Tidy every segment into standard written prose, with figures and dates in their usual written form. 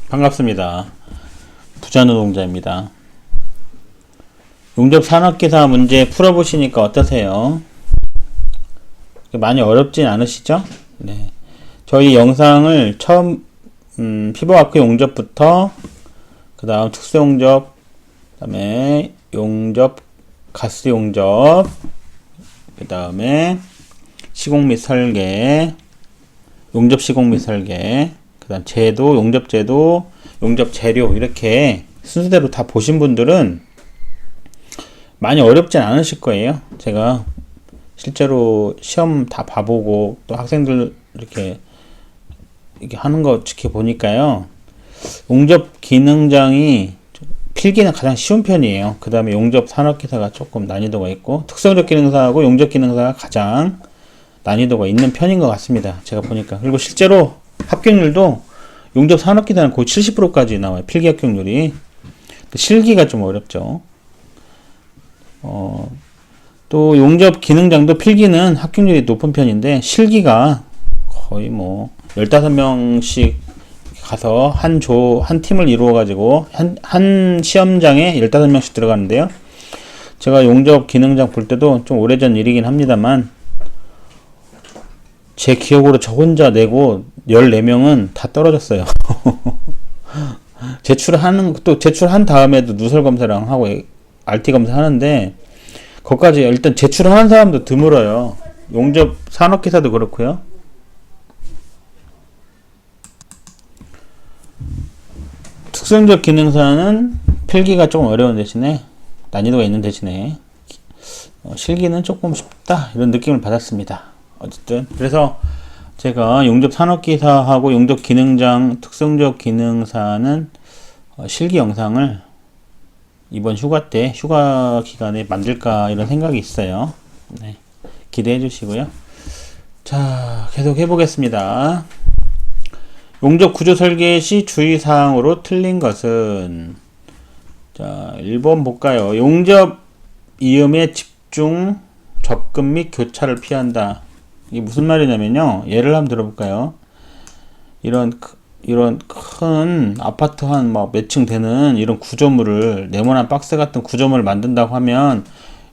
반갑습니다. 부자노동자입니다. 용접 산업기사 문제 풀어보시니까 어떠세요? 많이 어렵진 않으시죠? 네. 저희 영상을 처음 피부와크 용접부터 그 다음 특수용접, 그 다음에 용접, 가스 용접, 그 다음에 시공 및 설계, 용접 시공 및 설계, 그 다음 제도, 용접 제도, 용접 재료 이렇게 순서대로 다 보신 분들은 많이 어렵진 않으실 거예요. 제가 실제로 시험 다 봐보고 또 학생들 이렇게 하는 거 지켜보니까요. 용접 기능장이 필기는 가장 쉬운 편이에요. 그 다음에 용접 산업기사가 조금 난이도가 있고 특수용접 기능사하고 용접 기능사가 가장 난이도가 있는 편인 것 같습니다. 제가 보니까. 그리고 실제로 합격률도 용접 산업기사는 거의 70%까지 나와요. 필기 합격률이. 실기가 좀 어렵죠. 또 용접 기능장도 필기는 합격률이 높은 편인데 실기가 거의 뭐 15명씩 가서 한 팀을 이루어 가지고 한 시험장에 15명씩 들어가는데요. 제가 용접 기능장 볼 때도 좀 오래전 일이긴 합니다만 제 기억으로 저 혼자 내고 14명은 다 떨어졌어요. 제출한 다음에도 누설 검사랑 하고 RT 검사 하는데 거기까지 일단 제출하는 사람도 드물어요. 용접 산업기사도 그렇고요. 특수용접 기능사는 필기가 조금 어려운 대신에 난이도가 있는 대신에 실기는 조금 쉽다 이런 느낌을 받았습니다. 어쨌든 그래서 제가 용접 산업기사하고 용접 기능장 특수용접 기능사는 실기 영상을 이번 휴가 기간에 만들까 이런 생각이 있어요. 네, 기대해 주시고요. 자, 계속 해보겠습니다. 용접 구조 설계 시 주의사항으로 틀린 것은, 자, 1번 볼까요? 용접 이음에 집중, 접근 및 교차를 피한다. 이게 무슨 말이냐면요. 예를 한번 들어볼까요? 이런 큰 아파트 한 몇 층 되는 이런 구조물을 네모난 박스 같은 구조물을 만든다고 하면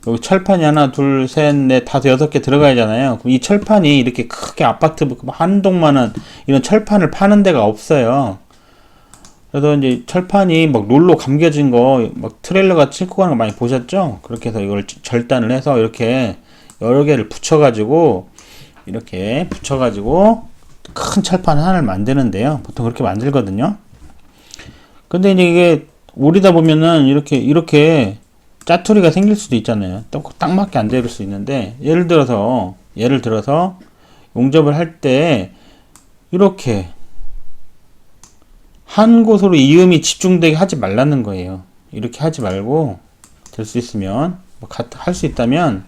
여기 철판이 하나, 둘, 셋, 넷, 다섯, 6개 들어가야잖아요. 그럼 이 철판이 이렇게 크게 아파트 한 동만한 이런 철판을 파는 데가 없어요. 그래서 이제 철판이 막 롤로 감겨진 거, 막 트레일러가 싣고 가는 거 많이 보셨죠? 그렇게 해서 이걸 절단을 해서 이렇게 여러 개를 이렇게 붙여가지고 큰 철판 하나를 만드는데요. 보통 그렇게 만들거든요. 근데 이제 이게 오리다 보면은 이렇게 짜투리가 생길 수도 있잖아요. 딱 맞게 안 될 수 있는데 예를 들어서 용접을 할 때 이렇게 한 곳으로 이음이 집중되게 하지 말라는 거예요. 이렇게 하지 말고 될 수 있으면 할 수 있다면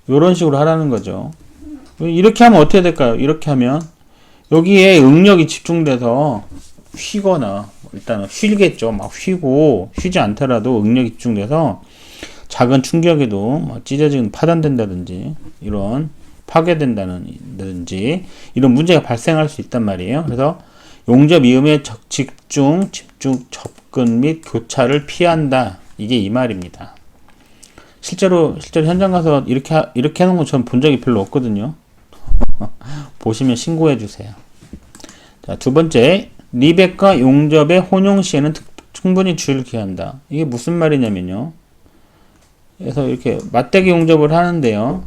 이런 식으로 하라는 거죠. 이렇게 하면 어떻게 될까요? 이렇게 하면 여기에 응력이 집중돼서 휘거나 일단은 휘겠죠. 막 휘고 쉬지 않더라도 응력이 집중돼서 작은 충격에도 찢어지는 파단된다든지 이런 파괴된다든지 이런 문제가 발생할 수 있단 말이에요. 그래서 용접 이음의 집중, 접근 및 교차를 피한다. 이게 이 말입니다. 실제로 현장 가서 이렇게 하는 건 저는 본 적이 별로 없거든요. 보시면 신고해 주세요. 자, 두 번째, 리벳과 용접의 혼용 시에는 충분히 주의를 기한다. 이게 무슨 말이냐면요. 그래서 이렇게 맞대기 용접을 하는데요.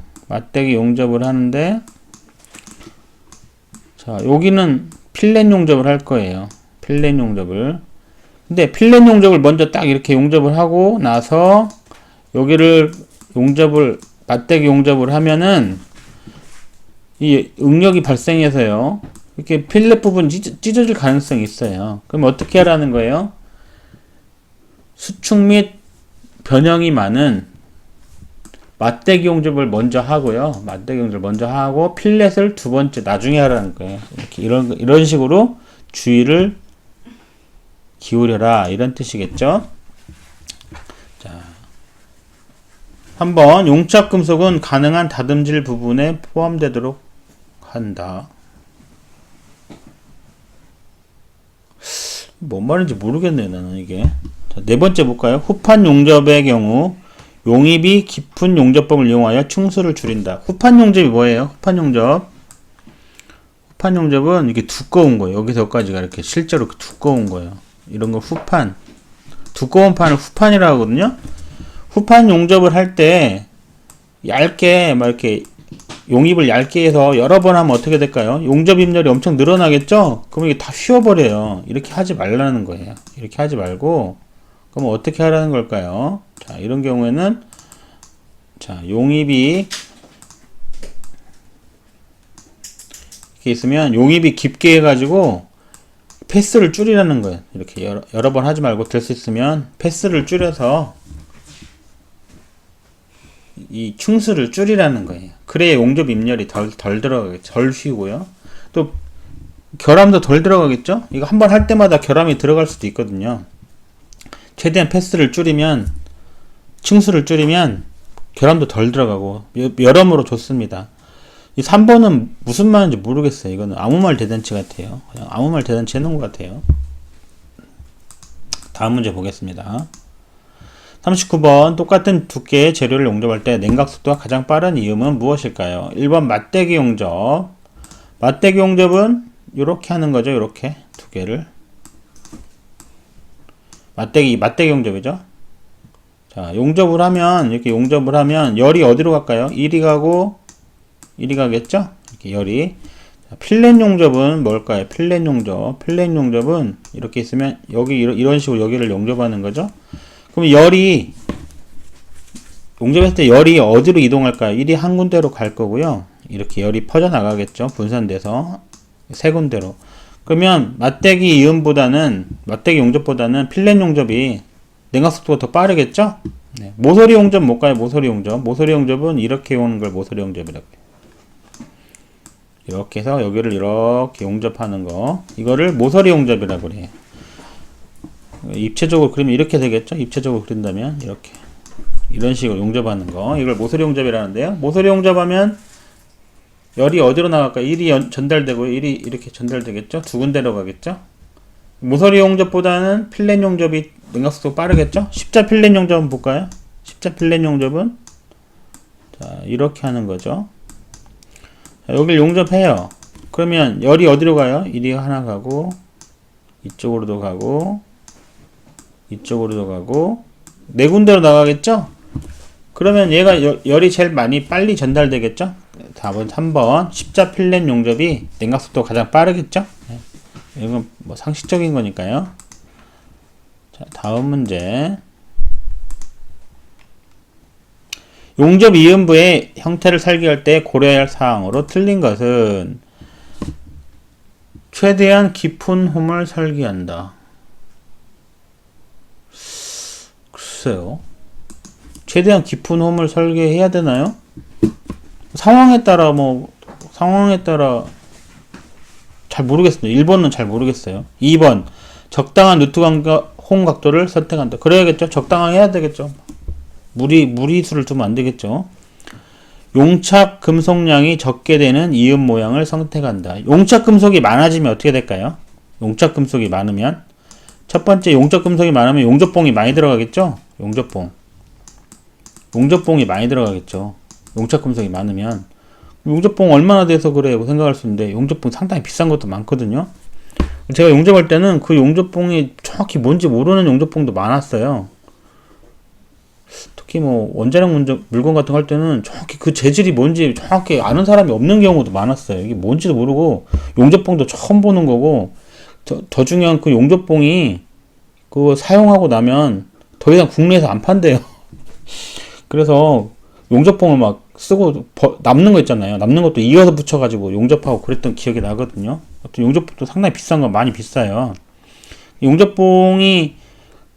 자, 여기는 필렛 용접을 할 거예요. 필렛 용접을. 근데 필렛 용접을 먼저 딱 이렇게 용접을 하고 나서 여기를 맞대기 용접을 하면은 이 응력이 발생해서요. 이렇게 필렛 부분 찢어질 가능성이 있어요. 그럼 어떻게 하라는 거예요? 수축 및 변형이 많은 맞대기 용접을 먼저 하고요. 필렛을 두 번째 나중에 하라는 거예요. 이렇게 이런 식으로 주의를 기울여라 이런 뜻이겠죠. 자, 한번 용착 금속은 가능한 다듬질 부분에 포함되도록 한다. 뭔 말인지 모르겠네 나는 이게. 자, 네 번째 볼까요? 후판 용접의 경우 용입이 깊은 용접법을 이용하여 충수를 줄인다. 후판 용접이 뭐예요? 후판 용접. 후판 용접은 이게 두꺼운 거예요. 여기서까지가 이렇게 실제로 두꺼운 거예요. 이런 걸 후판. 두꺼운 판을 후판이라고 하거든요. 후판 용접을 할 때 얇게 막 이렇게 용입을 얇게 해서 여러 번 하면 어떻게 될까요? 용접 입열이 엄청 늘어나겠죠? 그럼 이게 다 휘어버려요. 이렇게 하지 말라는 거예요. 이렇게 하지 말고 그럼 어떻게 하라는 걸까요? 자, 이런 경우에는 자, 용입이 이렇게 있으면 용입이 깊게 해가지고 패스를 줄이라는 거예요. 이렇게 여러 번 하지 말고 될 수 있으면 패스를 줄여서 이 충수를 줄이라는 거예요. 그래야 용접 입열이 덜 들어가겠죠. 덜 휘고요. 또 결함도 덜 들어가겠죠. 이거 한 번 할 때마다 결함이 들어갈 수도 있거든요. 최대한 패스를 줄이면 충수를 줄이면 결함도 덜 들어가고 여러모로 좋습니다. 이 3번은 무슨 말인지 모르겠어요. 이거는 아무 말 대잔치 같아요. 그냥 아무 말 대잔치 해놓은 것 같아요. 다음 문제 보겠습니다. 39번 똑같은 두께의 재료를 용접할 때 냉각 속도가 가장 빠른 이유는 무엇일까요? 1번 맞대기 용접. 맞대기 용접은 이렇게 하는 거죠. 이렇게 두 개를 맞대기 용접이죠. 자, 용접을 하면 이렇게 용접을 하면 열이 어디로 갈까요? 1이 가고 1이 가겠죠? 이렇게 열이. 자, 필렛 용접은 뭘까요? 필렛 용접은 이렇게 있으면 여기 이런 식으로 여기를 용접하는 거죠. 그럼 열이 용접했을 때 열이 어디로 이동할까요? 1이 한 군데로 갈 거고요. 이렇게 열이 퍼져 나가겠죠. 분산돼서 세 군데로. 그러면 맞대기 용접보다는 필렛 용접이 냉각 속도가 더 빠르겠죠? 네. 모서리 용접 뭘까요? 모서리 용접은 이렇게 오는 걸 모서리 용접이라고 해요. 이렇게 해서 여기를 이렇게 용접하는 거. 이거를 모서리 용접이라고 해요. 입체적으로 그리면 이렇게 되겠죠? 입체적으로 그린다면 이렇게 이런 식으로 용접하는 거. 이걸 모서리 용접이라는데요. 모서리 용접하면 열이 어디로 나갈까요? 1이 전달되고 1이 이렇게 전달되겠죠? 두 군데로 가겠죠? 모서리 용접보다는 필렛 용접이 냉각속도 빠르겠죠? 십자 필렛 용접은 볼까요? 십자 필렛 용접은 자, 이렇게 하는 거죠. 자, 여기를 용접해요. 그러면 열이 어디로 가요? 1이 하나 가고 이쪽으로도 가고 이쪽으로도 가고 네 군데로 나가겠죠? 그러면 얘가 열이 제일 빨리 전달되겠죠? 답은 3번 십자 필렛 용접이 냉각 속도가 가장 빠르겠죠? 네. 이건 뭐 상식적인 거니까요. 자, 다음 문제. 용접 이음부의 형태를 설계할 때 고려해야 할 사항으로 틀린 것은 최대한 깊은 홈을 설계한다. 글쎄요. 최대한 깊은 홈을 설계해야 되나요? 상황에 따라 잘 모르겠습니다. 1번은 잘 모르겠어요. 2번 적당한 누트 홈 각도를 선택한다. 그래야겠죠. 적당하게 해야 되겠죠. 무리수를 두면 안 되겠죠. 용착 금속량이 적게 되는 이음 모양을 선택한다. 용착 금속이 많아지면 어떻게 될까요? 용착 금속이 많으면 첫 번째 용착 금속이 많으면 용접봉이 많이 들어가겠죠. 용접봉이 많이 들어가겠죠. 용착 금속이 많으면 용접봉 얼마나 돼서 그래 생각할 수 있는데 용접봉 상당히 비싼 것도 많거든요. 제가 용접할 때는 그 용접봉이 정확히 뭔지 모르는 용접봉도 많았어요. 특히 뭐 원자력 물건 같은 거 할 때는 정확히 그 재질이 뭔지 정확히 아는 사람이 없는 경우도 많았어요. 이게 뭔지도 모르고 용접봉도 처음 보는 거고 더 중요한 그 용접봉이 그거 사용하고 나면 더 이상 국내에서 안 판대요. 그래서 용접봉을 막 쓰고 남는 거 있잖아요. 남는 것도 이어서 붙여가지고 용접하고 그랬던 기억이 나거든요. 용접봉도 상당히 비싼 건 많이 비싸요. 용접봉이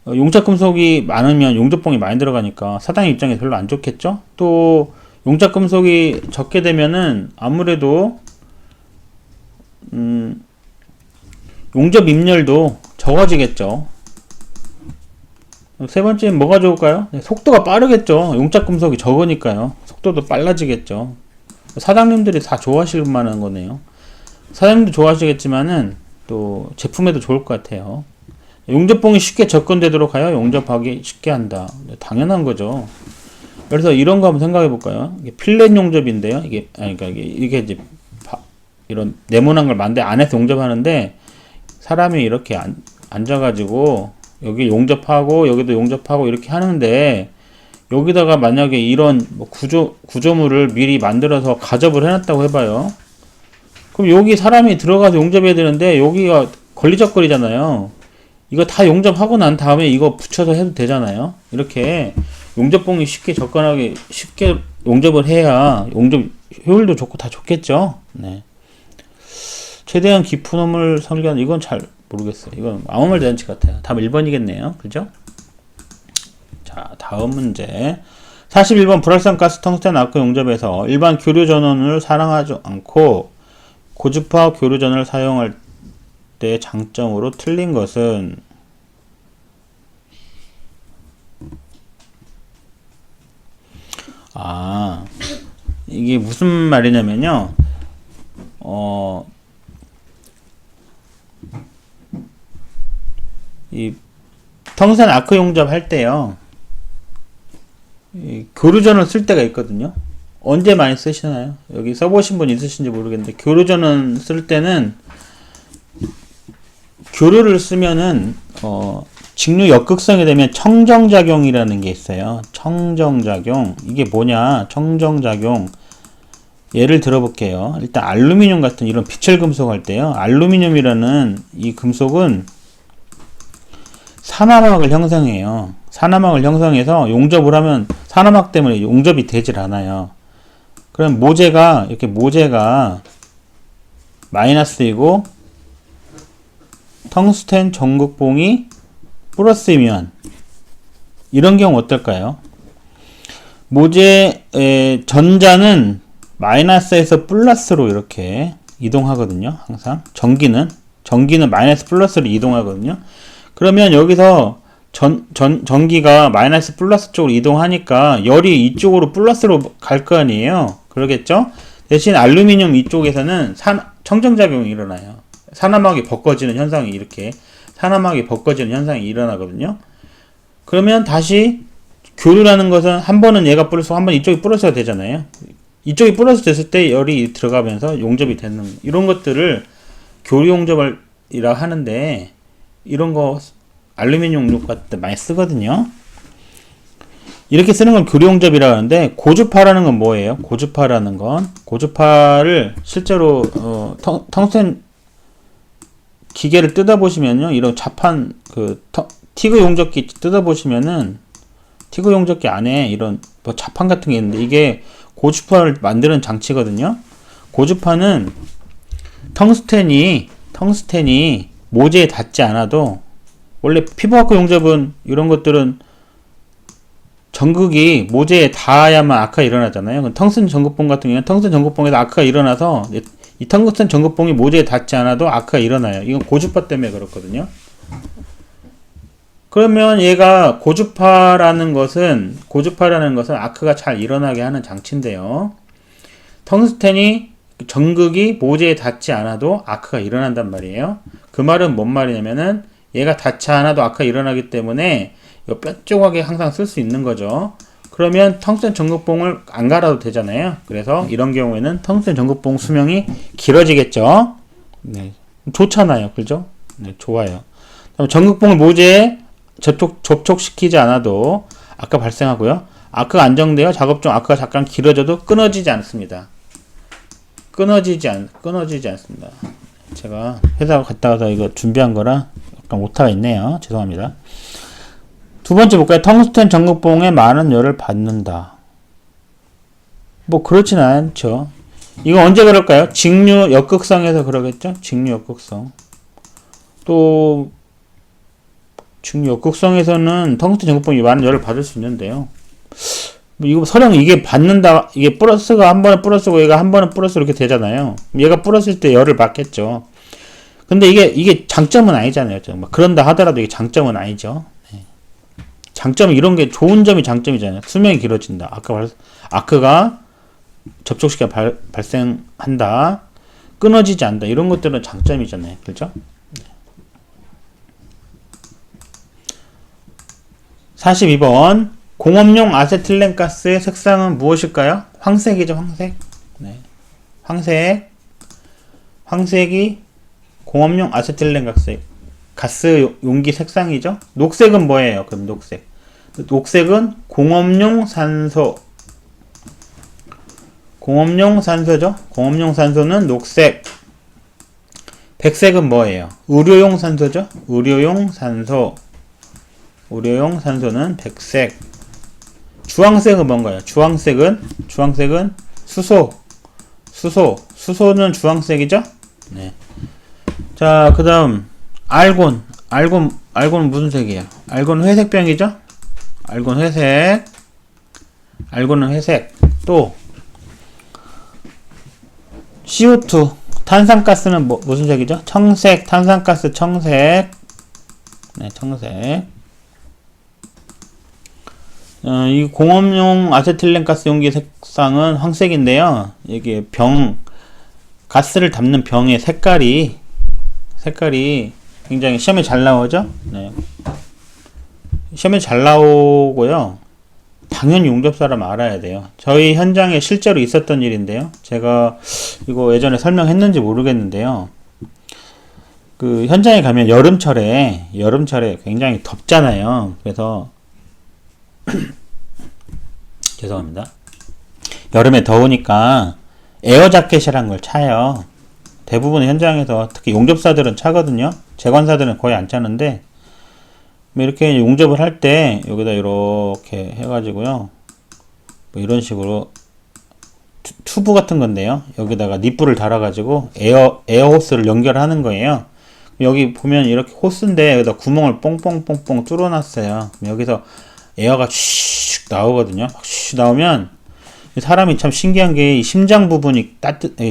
용착 금속이 많으면 용접봉이 많이 들어가니까 사장님 입장에 별로 안 좋겠죠? 또 용착 금속이 적게 되면은 아무래도 용접 입열도 적어지겠죠. 세 번째는 뭐가 좋을까요? 속도가 빠르겠죠. 용착 금속이 적으니까요. 속도도 빨라지겠죠. 사장님들이 다 좋아하실 만한 거네요. 사장님도 좋아하시겠지만은 또 제품에도 좋을 것 같아요. 용접봉이 쉽게 접근되도록 하여 용접하기 쉽게 한다. 당연한 거죠. 그래서 이런 거 한번 생각해 볼까요? 이게 필렛 용접인데요. 이게 아니 그러니까 이게 이제 이런 네모난 걸 만들 안에서 용접하는데 사람이 이렇게 앉아가지고 여기 용접하고 여기도 용접하고 이렇게 하는데 여기다가 만약에 이런 뭐 구조물을 미리 만들어서 가접을 해놨다고 해봐요. 그럼 여기 사람이 들어가서 용접해야 되는데 여기가 걸리적거리잖아요. 이거 다 용접하고 난 다음에 이거 붙여서 해도 되잖아요. 이렇게 용접봉이 쉽게 접근하게 쉽게 용접을 해야 용접 효율도 좋고 다 좋겠죠. 네. 최대한 깊은 홈을 설계하는 이건 잘 모르겠어요. 이건 아무 말 대잔치 같아요. 답 1번이겠네요. 그죠? 자, 다음 문제. 41번 불활성가스 텅스텐 아크 용접에서 일반 교류 전원을 사용하지 않고 고주파 교류 전원을 사용할 때 장점으로 틀린 것은 이게 무슨 말이냐면요. 이 텅스텐 아크 용접 할 때요. 이 교류전을 쓸 때가 있거든요. 언제 많이 쓰시나요? 여기 써보신 분 있으신지 모르겠는데 교류전을 쓸 때는 교류를 쓰면은 직류 역극성이 되면 청정작용이라는 게 있어요. 청정작용. 이게 뭐냐? 청정작용. 예를 들어볼게요. 일단 알루미늄 같은 이런 비철 금속 할 때요. 알루미늄이라는 이 금속은 산화막을 형성해요. 산화막을 형성해서 용접을 하면 산화막 때문에 용접이 되질 않아요. 그럼 모재가 마이너스이고 텅스텐 전극봉이 플러스이면 이런 경우 어떨까요? 모재 전자는 마이너스에서 플러스로 이렇게 이동하거든요. 항상 전기는 마이너스 플러스로 이동하거든요. 그러면 여기서 전기가 마이너스 플러스 쪽으로 이동하니까 열이 이쪽으로 플러스로 갈 거 아니에요. 그러겠죠? 대신 알루미늄 이쪽에서는 청정작용이 일어나요. 산화막이 벗겨지는 현상이 일어나거든요. 그러면 다시 교류라는 것은 한 번은 얘가 플러스, 한 번 이쪽이 플러스가 되잖아요. 이쪽이 플러스 됐을 때 열이 들어가면서 용접이 되는 이런 것들을 교류 용접이라 하는데 이런 거 알루미늄 용접 같은 때 많이 쓰거든요. 이렇게 쓰는 건 교류 용접이라고 하는데 고주파라는 건 뭐예요? 고주파를 실제로 텅스텐 기계를 뜯어보시면요. 이런 자판 티그 용접기 뜯어보시면은 티그 용접기 안에 이런 뭐 자판 같은 게 있는데 이게 고주파를 만드는 장치거든요. 고주파는 텅스텐이 모재에 닿지 않아도 원래 피부아크 용접은 이런 것들은 전극이 모재에 닿아야만 아크가 일어나잖아요. 텅스텐 전극봉 같은 경우는 텅스텐 전극봉에서 아크가 일어나서 이 텅스텐 전극봉이 모재에 닿지 않아도 아크가 일어나요. 이건 고주파 때문에 그렇거든요. 그러면 얘가 고주파라는 것은 아크가 잘 일어나게 하는 장치인데요. 텅스텐이 전극이 모재에 닿지 않아도 아크가 일어난단 말이에요. 그 말은 뭔 말이냐면은 얘가 닿지 않아도 아크가 일어나기 때문에 뾰족하게 항상 쓸 수 있는 거죠. 그러면 텅스텐 전극봉을 안 갈아도 되잖아요. 그래서 이런 경우에는 텅스텐 전극봉 수명이 길어지겠죠. 네, 좋잖아요. 그죠? 네, 좋아요. 전극봉을 모재에 접촉시키지 않아도 아크가 발생하고요. 아크가 안정되어 작업 중 아크가 잠깐 길어져도 끊어지지 않습니다. 끊어지지 않습니다. 제가 회사 갔다 와서 이거 준비한 거라 약간 오타가 있네요. 죄송합니다. 두 번째 볼까요? 텅스텐 전극봉에 많은 열을 받는다. 뭐 그렇진 않죠. 이거 언제 그럴까요? 직류 역극성에서 그러겠죠? 직류 역극성. 또 직류 역극성에서는 텅스텐 전극봉이 많은 열을 받을 수 있는데요. 뭐 이거 설령 이게 받는다, 이게 플러스가 한 번에 플러스고 얘가 한 번에 플러스 이렇게 되잖아요. 얘가 플러스일 때 열을 받겠죠. 근데 이게 장점은 아니잖아요. 막 그런다 하더라도 이게 장점은 아니죠. 네. 장점은 이런 게 좋은 점이 장점이잖아요. 수명이 길어진다. 아크가 접촉시켜 발생한다. 끊어지지 않는다. 이런 것들은 장점이잖아요. 그렇죠? 42번. 공업용 아세틸렌가스의 색상은 무엇일까요? 황색이죠, 황색. 네. 황색이 공업용 아세틸렌가스 가스 용기 색상이죠. 녹색은 뭐예요? 그럼 녹색은 공업용 산소죠. 공업용 산소는 녹색. 백색은 뭐예요? 의료용 산소죠. 의료용 산소는 백색. 주황색은 뭔가요? 주황색은 수소는 주황색이죠. 네. 자, 그 다음 알곤은 무슨 색이에요? 알곤은 회색병이죠. 알곤은 회색. 또 CO2 탄산가스는 무슨 색이죠? 청색. 탄산가스 청색. 네, 청색. 이 공업용 아세틸렌가스 용기 색상은 황색인데요. 이게 가스를 담는 병의 색깔이 굉장히 시험에 잘 나오죠. 네. 시험에 잘 나오고요. 당연히 용접사람 알아야 돼요. 저희 현장에 실제로 있었던 일인데요. 제가 이거 예전에 설명했는지 모르겠는데요. 그 현장에 가면 여름철에 굉장히 덥잖아요. 그래서 죄송합니다. 여름에 더우니까 에어 자켓이란 걸 차요. 대부분 현장에서 특히 용접사들은 차거든요. 제관사들은 거의 안 차는데 이렇게 용접을 할 때 여기다 이렇게 해가지고요. 뭐 이런 식으로 튜브 같은 건데요. 여기다가 닛불을 달아가지고 에어 호스를 연결하는 거예요. 여기 보면 이렇게 호스인데 여기다 구멍을 뽕뽕뽕뽕 뚫어놨어요. 여기서 에어가 슉 나오거든요. 슉 나오면 사람이 참 신기한 게 심장 부분이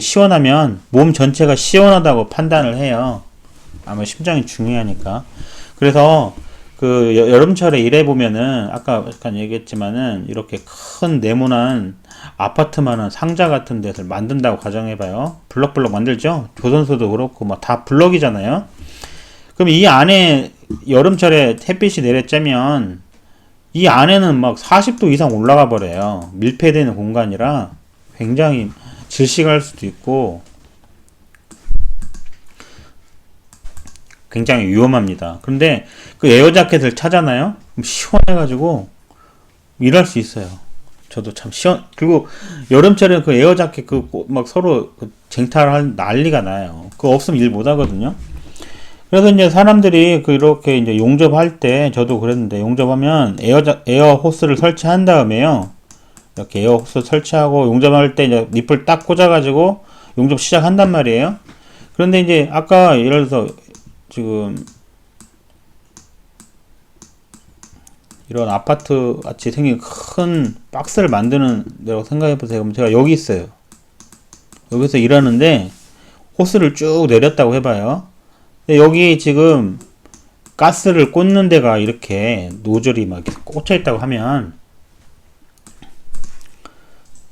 시원하면 몸 전체가 시원하다고 판단을 해요. 아마 심장이 중요하니까. 그래서 그 여름철에 일해 보면은 아까 잠깐 얘기했지만은 이렇게 큰 네모난 아파트만한 상자 같은 데서 만든다고 가정해봐요. 블럭블럭 만들죠. 조선소도 그렇고 막 다 블럭이잖아요. 그럼 이 안에 여름철에 햇빛이 내려쬐면 이 안에는 막 40도 이상 올라가 버려요. 밀폐되는 공간이라 굉장히 질식할 수도 있고 굉장히 위험합니다. 그런데 그 에어 자켓을 차잖아요. 시원해가지고 일할 수 있어요. 저도 참 그리고 여름철에는 그 에어 자켓 막 서로 쟁탈할 난리가 나요. 그거 없으면 일 못 하거든요. 그래서 이제 사람들이 이렇게 이제 용접할 때 저도 그랬는데 용접하면 에어 호스를 설치한 다음에요. 이렇게 에어 호스 설치하고 용접할 때 이제 닙을 딱 꽂아가지고 용접 시작한단 말이에요. 그런데 이제 아까 예를 들어서 지금 이런 아파트 같이 생긴 큰 박스를 만드는 데라고 생각해 보세요. 그럼 제가 여기 있어요. 여기서 일하는데 호스를 쭉 내렸다고 해봐요. 근데 여기 지금 가스를 꽂는 데가 이렇게 노즐이 막 꽂혀 있다고 하면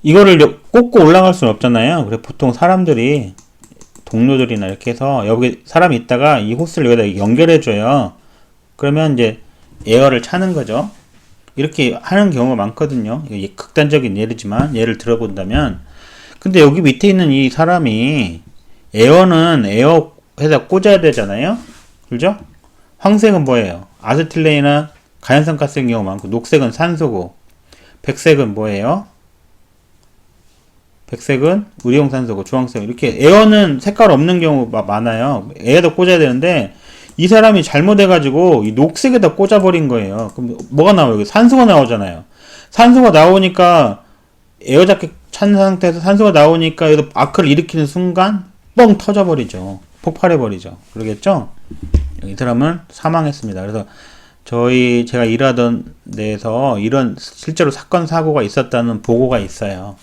이거를 꽂고 올라갈 수는 없잖아요. 그래 보통 사람들이 동료들이나 이렇게 해서 여기 사람이 있다가 이 호스를 여기다 연결해 줘요. 그러면 이제 에어를 차는 거죠. 이렇게 하는 경우가 많거든요. 이게 극단적인 예를 들어본다면 근데 여기 밑에 있는 이 사람이 에어는 에어에다 꽂아야 되잖아요. 그죠? 황색은 뭐예요? 아세틸렌이나 가연산 가스인 경우 많고 녹색은 산소고 백색은 뭐예요? 백색은 의료용 산소고 주황색 이렇게 에어는 색깔 없는 경우가 많아요. 에어에다 꽂아야 되는데 이 사람이 잘못해가지고 이 녹색에다 꽂아버린 거예요. 그럼 뭐가 나와요? 여기 산소가 나오잖아요. 산소가 나오니까 에어 자켓 찬 상태에서 산소가 나오니까 여기서 아크를 일으키는 순간 뻥 터져버리죠. 폭발해버리죠. 그러겠죠? 이 사람은 사망했습니다. 그래서 제가 일하던 데에서 이런 실제로 사건 사고가 있었다는 보고가 있어요.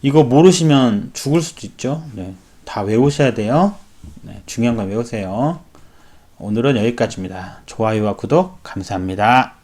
이거 모르시면 죽을 수도 있죠. 네, 다 외우셔야 돼요. 네, 중요한 건 외우세요. 오늘은 여기까지입니다. 좋아요와 구독 감사합니다.